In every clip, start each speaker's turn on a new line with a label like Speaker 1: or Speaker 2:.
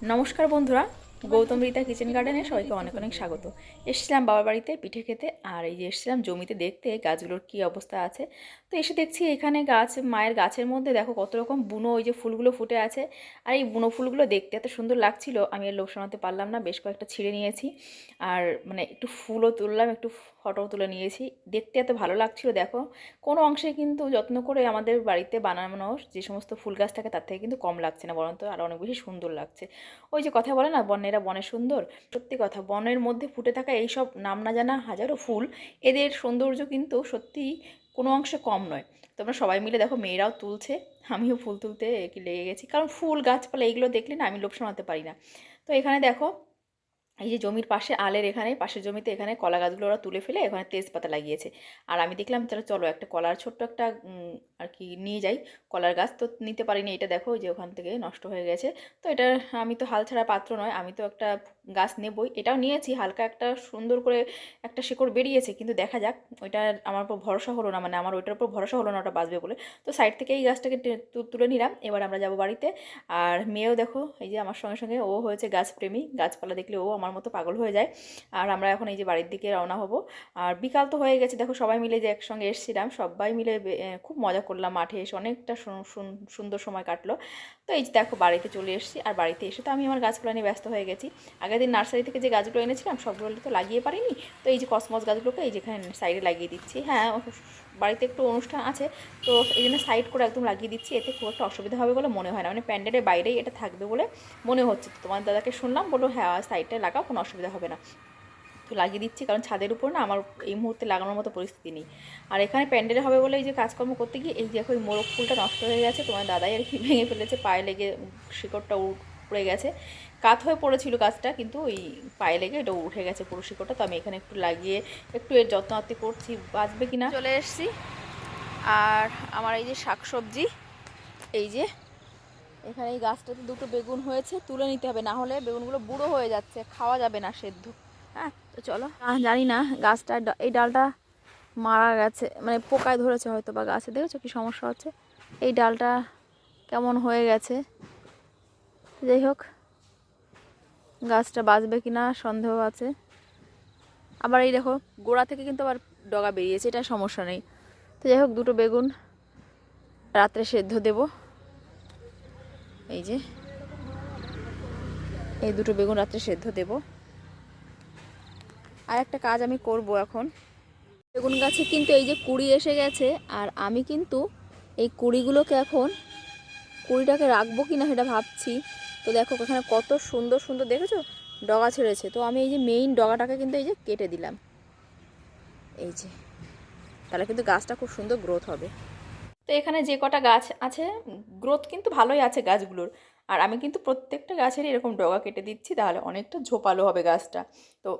Speaker 1: নমস্কার বন্ধুরা, গৌতম রীতা কিচেন গার্ডেনে সবাইকে অনেক অনেক স্বাগত। এসেছিলাম বাবার বাড়িতে পিঠে খেতে, আর এই যে এসেছিলাম জমিতে দেখতে গাছগুলোর কি অবস্থা আছে। তো এসে দেখছি এখানে গাছ, মায়ের গাছের মধ্যে দেখো কত রকম বুনো ওই যে ফুলগুলো ফুটে আছে। আর এই বুনো ফুলগুলো দেখতে এত সুন্দর লাগছিল, আমি আর লোভ সামলাতে পারলাম না, বেশ কয়েকটা ছিঁড়ে নিয়েছি। আর মানে একটু ফুলও তুললাম, একটু ফটোও তুলে নিয়েছি। দেখতে এত ভালো লাগছিল দেখো। কোনো অংশে কিন্তু যত্ন করে আমাদের বাড়িতে বানানো যে সমস্ত ফুল গাছ থাকে তার থেকে কিন্তু কম লাগছে না, বরঞ্চ আর অনেক বেশি সুন্দর লাগছে। ওই যে কথা বলে না, বনেরা বনে সুন্দর। সত্যি কথা, বনের মধ্যে ফুটে থাকা এইসব নাম না জানা হাজারো ফুল, এদের সৌন্দর্য কিন্তু সত্যিই কোনো অংশে কম নয়। তোমরা সবাই মিলে দেখো, মেয়েরাও তুলছে, আমিও ফুল তুলতে কি লেগে গেছি, কারণ ফুল গাছপালা এইগুলো দেখলে না আমি লোভ সামলাতে পারি না। তো এখানে দেখো, এই যে জমির পাশে আলের এখানে পাশের জমিতে এখানে কলা গাছগুলো ওরা তুলে ফেলে এখানে তেজপাতা লাগিয়েছে। আর আমি দেখলাম চলো চলো একটা কলার ছোট্ট একটা আর কি নিয়ে যাই। কলার গাছ তো নিতে পারিনি, এটা দেখো যে ওখান থেকে নষ্ট হয়ে গেছে। তো এটা, আমি তো হাল ছাড়া পাত্র নয়, আমি তো একটা গাছ নেবই। এটাও নিয়েছি, হালকা একটা সুন্দর করে একটা শিকড় বেরিয়েছে, কিন্তু দেখা যাক। ওইটা আমার উপর ভরসা হলো না, মানে আমার ওইটার উপর ভরসা হলো না ওটা বাঁচবে বলে। তো সাইড থেকে এই গাছটাকে তুলে নিলাম। এবার আমরা যাবো বাড়িতে। আর মেয়েও দেখো এই যে আমার সঙ্গে সঙ্গে ও হয়েছে গাছপ্রেমী, গাছপালা দেখলে ও আমার মতো পাগল হয়ে যায়। আর আমরা এখন এই যে বাড়ির দিকে রওনা হব। আর বিকাল তো হয়ে গেছে, দেখো সবাই মিলে যে একসঙ্গে এসেছিলাম, সবাই মিলে খুব মজা করলাম, মাঠে এসে অনেকটা সুন্দর সময় কাটলো। তো এই যে দেখো বাড়িতে চলে এসেছি, আর বাড়িতে এসে তো আমি আমার গাছগুলো নিয়ে ব্যস্ত হয়ে গেছি। আগের দিন নার্সারি থেকে যে গাছগুলো এনেছিলাম সবগুলো তো লাগিয়ে পারিনি। তো এই যে কসমস গাছগুলোকে এই যেখানে সাইডে লাগিয়ে দিচ্ছি। হ্যাঁ, বাড়িতে একটু অনুষ্ঠান আছে, তো এই জন্য সাইড করে একদম লাগিয়ে দিচ্ছি। এতে খুব একটা অসুবিধা হবে বলে মনে হয় না, মানে প্যান্ডেলের বাইরেই এটা থাকবে বলে মনে হচ্ছে। তো তোমার দাদাকে শুনলাম, বললো হ্যাঁ সাইডটায় লাগাও, কোনো অসুবিধা হবে না। তো লাগিয়ে দিচ্ছি, কারণ ছাদের উপর না আমার এই মুহূর্তে লাগানোর মতো পরিস্থিতি নেই। আর এখানে প্যান্ডেলে হবে বলে এই যে কাজকর্ম করতে গিয়ে এই যে দেখো, এই মোরগ ফুলটা নষ্ট হয়ে গেছে, তোমার দাদাই আর কি ভেঙে ফেলেছে, পায়ে লেগে শিকড়টা উড়ে গেছে। কাত হয়ে পড়েছিল গাছটা, কিন্তু ওই পায়ে লেগে এটা উঠে গেছে পুরো শিকড়টা। তো আমি এখানে একটু লাগিয়ে একটু এর যত্ন আত্তি করছি, বাঁচবে কিনা। চলে এসেছি। আর আমার এই যে শাকসবজি, এই যে এখানে এই গাছটাতে দুটো বেগুন হয়েছে, তুলে নিতে হবে, না হলে বেগুনগুলো বুড়ো হয়ে যাচ্ছে, খাওয়া যাবে না সেদ্ধ। হ্যাঁ, তো চলো। জানি না গাছটা, এই ডালটা মারা গেছে, মানে পোকায় ধরেছে হয়তো, বা গাছে দেখেছো কি সমস্যা হচ্ছে, এই ডালটা কেমন হয়ে গেছে। যাই হোক, গাছটা বাঁচবে কিনা সন্দেহ আছে। আবার এই দেখো গোড়া থেকে কিন্তু আবার ডগা বেরিয়েছে, এটা সমস্যা নেই। তো যাই হোক, দুটো বেগুন রাত্রে সেদ্ধ দেব। এই যে এই দুটো বেগুন রাত্রে সেদ্ধ দেব। আর একটা কাজ আমি করব এখন, বেগুন গাছে কিন্তু এই যে কুড়ি এসে গেছে, আর আমি কিন্তু এই কুড়িগুলোকে এখন, কুড়িটাকে রাখবো কি না সেটা ভাবছি। তো দেখো এখানে কত সুন্দর সুন্দর দেখেছো ডগা ছেড়েছে, তো আমি এই যে মেইন ডগাটাকে কিন্তু এই যে কেটে দিলাম। এই যে, তাহলে কিন্তু গাছটা খুব সুন্দর গ্রোথ হবে। তো এখানে যে কটা গাছ আছে, গ্রোথ কিন্তু ভালোই আছে গাছগুলোর। আর আমি কিন্তু প্রত্যেকটা গাছেরই এরকম ডগা কেটে দিচ্ছি, তাহলে অনেকটা ঝোপালো হবে গাছটা। তো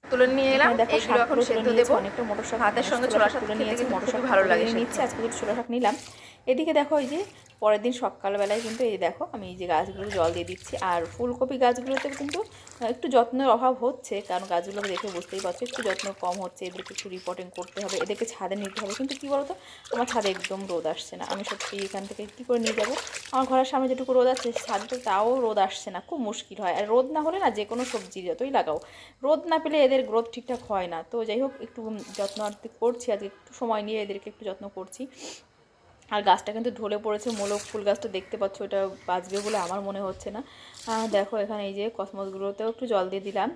Speaker 1: তুলে নিয়ে এলাম, এগুলো এখন সেদ্ধ দেবো। অনেকটা মটর শাক, ভাতের সঙ্গে ছোলা শাক তুলে নিয়েছি, মটর শাক ভালো লাগে নিচ্ছি, আজকে একটু ছোলা শাক নিলাম। এদিকে দেখো এই যে পরের দিন সকালবেলায় কিন্তু এই দেখো আমি এই যে গাছগুলো জল দিয়ে দিচ্ছি। আর ফুলকপি গাছগুলোতে কিন্তু একটু যত্নের অভাব হচ্ছে, কারণ গাছগুলোকে দেখে বুঝতেই পারছো একটু যত্ন কম হচ্ছে, এদেরকে একটু রিপোর্টিং করতে হবে, এদেরকে ছাদে নিতে হবে। কিন্তু কী বলতো, আমার ছাদে একদম রোদ আসছে না, আমি সত্যি এখান থেকে কী করে নিয়ে যাবো। আমার ঘরের সামনে যেটুকু রোদ আছে ছাদে তো তাও রোদ আসছে না, খুব মুশকিল হয়। আর রোদ না হলে না যে কোনো সবজি যতই লাগাও, রোদ না পেলে এদের গ্রোথ ঠিকঠাক হয় না। তো যাই হোক, একটু যত্ন আত্তি করছি, আজকে একটু সময় নিয়ে এদেরকে একটু যত্ন করছি। আর গাছটা কিন্তু ঢলে পড়েছে, মোলক ফুল গাছটা দেখতে পাচ্ছ, এটা বাঁচবে বলে আমার মনে হচ্ছে না। দেখো এখানে এই যে কসমসগুলোতেও একটু জল দিয়ে দিলাম।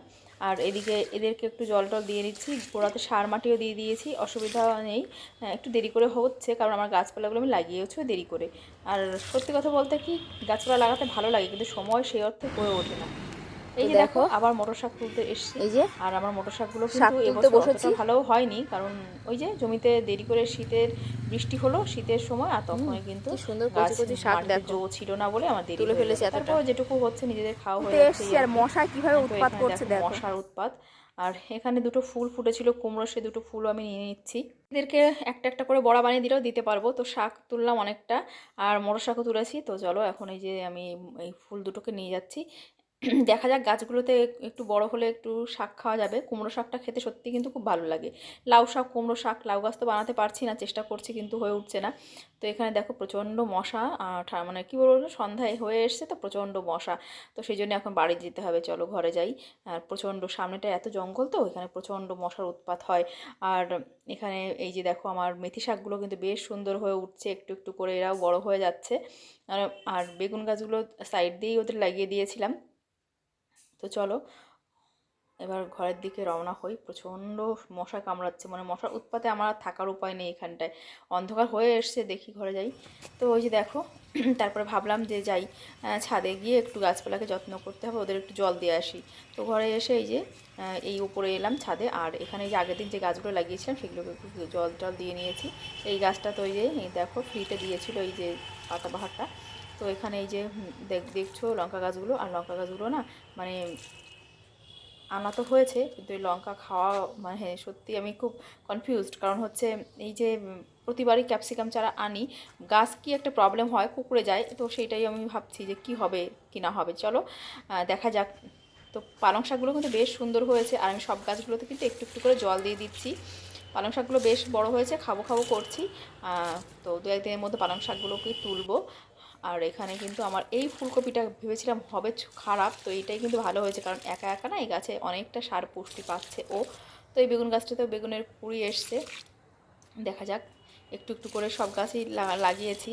Speaker 1: আর এদিকে এদেরকে একটু জল টল দিয়ে দিচ্ছি, গোড়াতে সার মাটিও দিয়ে দিয়েছি, অসুবিধা নেই। একটু দেরি করে হচ্ছে, কারণ আমার গাছপালাগুলো আমি লাগিয়েওছি দেরি করে। আর সত্যি কথা বলতে কি, গাছপালা লাগাতে ভালো লাগে, কিন্তু সময় সেই অর্থে হয়ে ওঠে না। এই যে দেখো আবার মটর শাক তুলতে এসেছি, এই যে। আর আমার মটর শাকগুলো কিন্তু এবছর অতটা ভালো হয়নি, কারণ ওই যে জমিতে দেরি করে শীতের বৃষ্টি হলো, শীতের সময়, আর তখনই কিন্তু সুন্দর কচি কচি শাক জো ছিল না বলে আমার দেরি তুলে ফেলেছি। তারপর যেটুকু হচ্ছে নিজেদের খাওয়া হয়ে যাচ্ছে। আর মশা কিভাবে উৎপাত করছে দেখো, মশার উৎপাত। আর এখানে দুটো ফুল ফুটেছিল কুমড়ো, সে দুটো ফুল আমি নিয়ে নিচ্ছি। এদেরকে একটা একটা করে বড়া বানিয়ে দিলেও দিতে পারবো। তো শাক তুললাম অনেকটা, আর মটর শাকও তুলেছি। তো চলো এখন এই যে আমি এই ফুল দুটোকে নিয়ে যাচ্ছি। দেখা যাক গাছগুলোতে একটু বড় হলে একটু শাক খাওয়া যাবে। কুমড়ো শাকটা খেতে সত্যি কিন্তু খুব ভালো লাগে। লাউ শাক, কুমড়ো শাক, লাউ গাছ তো বানাতে পারছি না, চেষ্টা করছি কিন্তু হয়ে উঠছে না। তো এখানে দেখো প্রচণ্ড মশা, মানে কী বলবো, সন্ধ্যায় হয়ে এসছে তো প্রচণ্ড মশা। তো সেই জন্য এখন বাড়ি যেতে হবে, চলো ঘরে যাই। আর প্রচণ্ড সামনেটা এত জঙ্গল, তো এখানে প্রচণ্ড মশার উৎপাত হয়। আর এখানে এই যে দেখো আমার মেথি শাকগুলো কিন্তু বেশ সুন্দর হয়ে উঠছে, একটু একটু করে এরাও বড় হয়ে যাচ্ছে। আর আর বেগুন গাছগুলো সাইড দিয়েই ওদের লাগিয়ে দিয়েছিলাম। তো চলো এবার ঘরের দিকে রওনা হই। প্রচণ্ড মশা কামড়াচ্ছে, মানে মশার উৎপাতে আমার আর থাকার উপায় নেই এখানটায়। অন্ধকার হয়ে এসছে, দেখি ঘরে যাই। তো ওই যে দেখো তারপরে ভাবলাম যে যাই ছাদে গিয়ে একটু গাছপালাকে যত্ন করতে হবে, ওদের একটু জল দিয়ে আসি। তো ঘরে এসে এই যে এই উপরে এলাম ছাদে, আর এখানে যে আগের দিন যে গাছগুলো লাগিয়েছিলাম সেগুলোকে একটু জল টল দিয়ে নিয়েছি। এই গাছটা তো এই যে দেখো ফ্রিতে দিয়েছিল এই যে পাতাবাহারটা। তো এখানে এই যে দেখছো লঙ্কা গাছগুলো, আর লঙ্কা গাছগুলো না মানে আনা তো হয়েছে, কিন্তু এই লঙ্কা খাওয়া মানে সত্যি আমি খুব কনফিউজড। কারণ হচ্ছে এই যে প্রতিবারই ক্যাপসিকাম চারা আনি, গাছ কি একটা প্রবলেম হয়, কুঁকড়ে যায়, তো সেইটাই আমি ভাবছি যে কি হবে কি না হবে। চলো দেখা যাক। তো পালং শাকগুলো কিন্তু বেশ সুন্দর হয়েছে, আর আমি সব গাছগুলোতে কিন্তু একটু একটু করে জল দিয়ে দিচ্ছি। পালং শাকগুলো বেশ বড় হয়েছে, খাবো খাবো করছি। তো দু একদিনের মধ্যে পালং শাকগুলোকে তুলবো। আর এখানে কিন্তু আমার এই ফুলকপিটা ভেবেছিলাম হবে খারাপ, তো এইটাই কিন্তু ভালো হয়েছে, কারণ একা একা না এই গাছে অনেকটা সার পুষ্টি পাচ্ছে ও। তো এই বেগুন গাছটাতেও বেগুনের কুঁড়ি এসছে, দেখা যাক। একটু একটু করে সব গাছই লাগিয়েছি।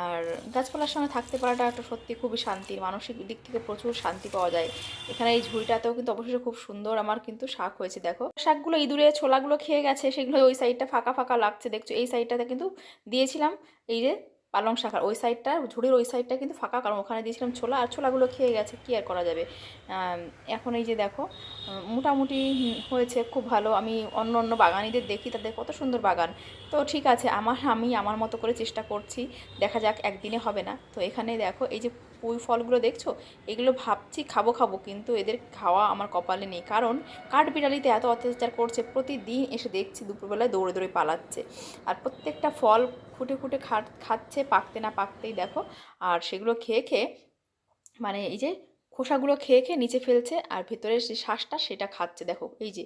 Speaker 1: আর গাছপালার সঙ্গে থাকতে পারাটা একটা সত্যি খুবই শান্তির, মানসিক দিক থেকে প্রচুর শান্তি পাওয়া যায়। এখানে এই ঝুড়িটাতেও কিন্তু অবশ্যই খুব সুন্দর আমার কিন্তু শাক হয়েছে, দেখো শাকগুলো ইঁদুরে ছোলাগুলো খেয়ে গেছে, সেগুলো ওই সাইডটা ফাঁকা ফাঁকা লাগছে, দেখছো এই সাইডটাতে কিন্তু দিয়েছিলাম এই যে পালং শাক, আর ওই সাইডটা ঝুড়ির ওই সাইডটা কিন্তু ফাঁকা, কারণ ওখানে দিয়েছিলাম ছোলা, আর ছোলাগুলো খেয়ে গেছে, কী আর করা যাবে। এখন এই যে দেখো মোটামুটি হয়েছে খুব ভালো। আমি অন্য অন্য বাগানিদের দেখি, তাদের কত সুন্দর বাগান। তো ঠিক আছে, আমি আমার মতো করে চেষ্টা করছি, দেখা যাক, একদিনে হবে না। তো এখানে দেখো এই যে পুঁই ফলগুলো দেখছো, এগুলো ভাবছি খাবো খাবো, কিন্তু এদের খাওয়া আমার কপালে নেই, কারণ কাঠবিড়ালিতে এত অত্যাচার করছে, প্রতিদিন এসে দেখছি দুপুরবেলায় দৌড়ে দৌড়ে পালাচ্ছে, আর প্রত্যেকটা ফল খুঁটে খুঁটে খাচ্ছে, পাকতে না পাকতেই দেখো। আর সেগুলো খেয়ে খেয়ে মানে এই যে খোসাগুলো খেয়ে খেয়ে নিচে ফেলছে, আর ভেতরের যে শ্বাসটা সেটা খাচ্ছে, দেখো এই যে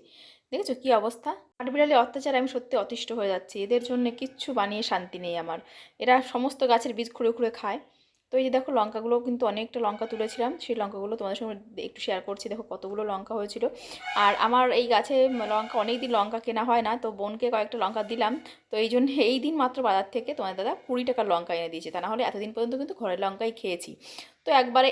Speaker 1: দেখেছো কী অবস্থা। কাঠবিড়ালি অত্যাচার আমি সত্যি অতিষ্ঠ হয়ে যাচ্ছি, এদের জন্য কিচ্ছু বানিয়ে শান্তি নেই আমার। এরা সমস্ত গাছের বীজ খুঁড়ে খুঁড়ে খায়। তো এই যে দেখো লঙ্কাগুলো কিন্তু অনেকটা লঙ্কা তুলেছিলাম, সেই লঙ্কাগুলো তোমাদের সঙ্গে একটু শেয়ার করছি, দেখো কতগুলো লঙ্কা হয়েছিল। আর আমার এই গাছে লঙ্কা অনেক দিন লঙ্কা কেনা হয় না, তো বোনকে কয়েকটা লঙ্কা দিলাম। তো এই জন্য এই দিন মাত্র বাজার থেকে তোমার দাদা 20 টাকার লঙ্কা এনে দিয়েছে, তা না হলে এতদিন পর্যন্ত কিন্তু ঘরের লঙ্কাই খেয়েছি। তো একবারে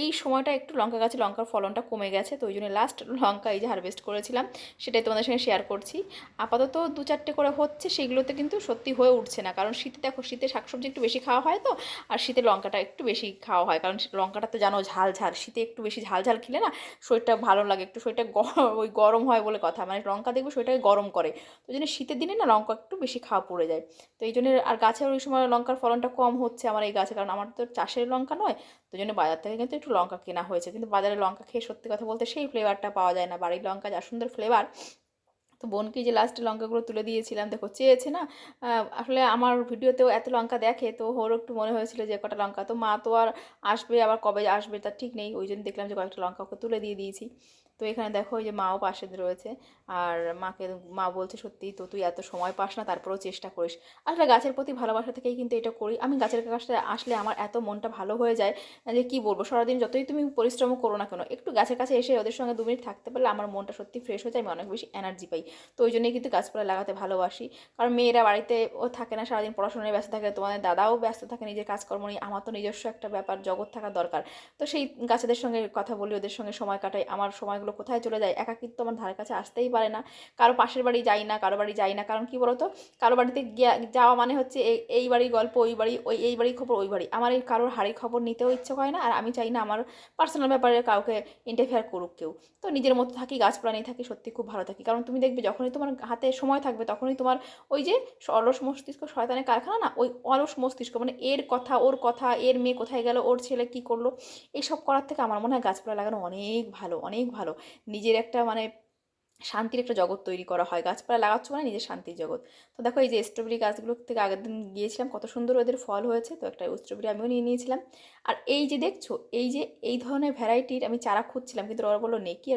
Speaker 1: এই সময়টা একটু লঙ্কা গাছে লঙ্কার ফলনটা কমে গেছে, তো ওই জন্য লাস্ট লঙ্কা এই যে হারভেস্ট করেছিলাম, সেটাই তোমাদের সঙ্গে শেয়ার করছি। আপাতত 2-4টে করে হচ্ছে, সেগুলোতে কিন্তু সত্যি হয়ে উঠছে না, কারণ শীতে দেখো শীতে শাকসবজি একটু বেশি খাওয়া হয় তো, আর শীতে লঙ্কাটা একটু বেশি খাওয়া হয়, কারণ লঙ্কাটা তো জানো ঝাল ঝাল, শীতে একটু বেশি ঝাল ঝাল খেলে না শরীরটা ভালো লাগে, একটু শরীরটা ওই গরম হয় বলে কথা, মানে লঙ্কা দেখবে শরীরটাকে গরম করে। তো ওই জন্য শীতের দিনে না লঙ্কা একটু বেশি খাওয়া পড়ে যায়। তো এই জন্য আর গাছের ওই সময় লঙ্কার ফলনটা কম হচ্ছে আমার এই গাছে, কারণ আমার তো চাষের লঙ্কা নয়। তো জন্য বাজার থেকে কিন্তু একটু লঙ্কা কেনা হয়েছে, কিন্তু বাজারে লঙ্কা খেয়ে সত্যি কথা বলতে সেই ফ্লেভারটা পাওয়া যায় না, বাড়ির লঙ্কা যা সুন্দর ফ্লেভার। তো বোনকে যে লাস্টে লঙ্কাগুলো তুলে দিয়েছিলাম, দেখো চেয়েছে না, আসলে আমার ভিডিওতেও এত লঙ্কা দেখে, তো ওর একটু মনে হয়েছিল যে কটা লঙ্কা, তো মা তো আর আসবে আবার কবে আসবে তার ঠিক নেই, ওই জন্য দেখলাম যে কয়েকটা লঙ্কা ওকে তুলে দিয়ে দিয়েছি। তো এখানে দেখো ওই যে মাও পাশে রয়েছে, আর মা বলছে সত্যি তো তুই এত সময় পাস না, তারপরেও চেষ্টা করিস। আসলে গাছের প্রতি ভালোবাসা থেকেই কিন্তু এটা করি আমি, গাছের কাছে আসলে আমার এত মনটা ভালো হয়ে যায় যে কি বলবো। সারাদিন যতই তুমি পরিশ্রম করো না কেন, একটু গাছের কাছে এসে ওদের সঙ্গে 2 মিনিট থাকতে পারলে আমার মনটা সত্যি ফ্রেশ হয়ে যায়, আমি অনেক বেশি এনার্জি পাই। তো ওই জন্যই কিন্তু গাছপালা লাগাতে ভালোবাসি। কারণ মেয়েরা বাড়িতে ও থাকে না, সারাদিন পড়াশোনায় ব্যস্ত থাকে, তোমাদের দাদাও ব্যস্ত থাকে নিজের কাজকর্ম নিয়ে, আমার তো নিজস্ব একটা ব্যাপার জগৎ থাকা দরকার। তো সেই গাছেদের সঙ্গে কথা বলি, ওদের সঙ্গে সময় কাটাই, আমার সময়গুলো কোথায় চলে যায়, একাকিত্ব আমার ধারে কাছে আসতেই পারে না। কারো পাশের বাড়ি যাই না, কারো বাড়ি যাই না, কারণ কি বলতো, কারো বাড়িতে যাওয়া মানে হচ্ছে এই বাড়ির গল্প ওই বাড়ি, এই বাড়ির খবর ওই বাড়ি, আমার এই কারোর হাড়ি খবর নিতেও ইচ্ছে হয় না, আর আমি চাই না আমার পার্সোনাল ব্যাপারে কাউকে ইন্টারফেয়ার করুক কেউ। তো নিজের মতো থাকি, গাছপালা নিয়ে থাকি, সত্যি খুব ভালো থাকি। কারণ তুমি দেখবে যখনই তোমার হাতে সময় থাকবে, তখনই তোমার ওই যে অলস মস্তিষ্ক শয়তানের কারখানা না, ওই অলস মস্তিষ্ক মানে এর কথা ওর কথা, এর মেয়ে কোথায় গেল, ওর ছেলে কি করলো, এইসব করার থেকে আমার মনে হয় গাছপালা লাগানো অনেক ভালো, অনেক ভালো। নিজের একটা মানে শান্তির একটা জগৎ তৈরি করা হয়। গাছপালা লাগাচ্ছ মানে নিজের শান্তির জগৎ। তো দেখো এই যে স্ট্রবেরি গাছগুলো থেকে আগের দিন গিয়েছিলাম, কত সুন্দর ওদের ফল হয়েছে। তো একটা স্ট্রবেরি আমিও নিয়ে নিয়েছিলাম। আর এই যে দেখছো, এই যে এই ধরনের ভ্যারাইটির আমি চারা খুঁজছিলাম, কিন্তু ওরা বললো নেই, কি আর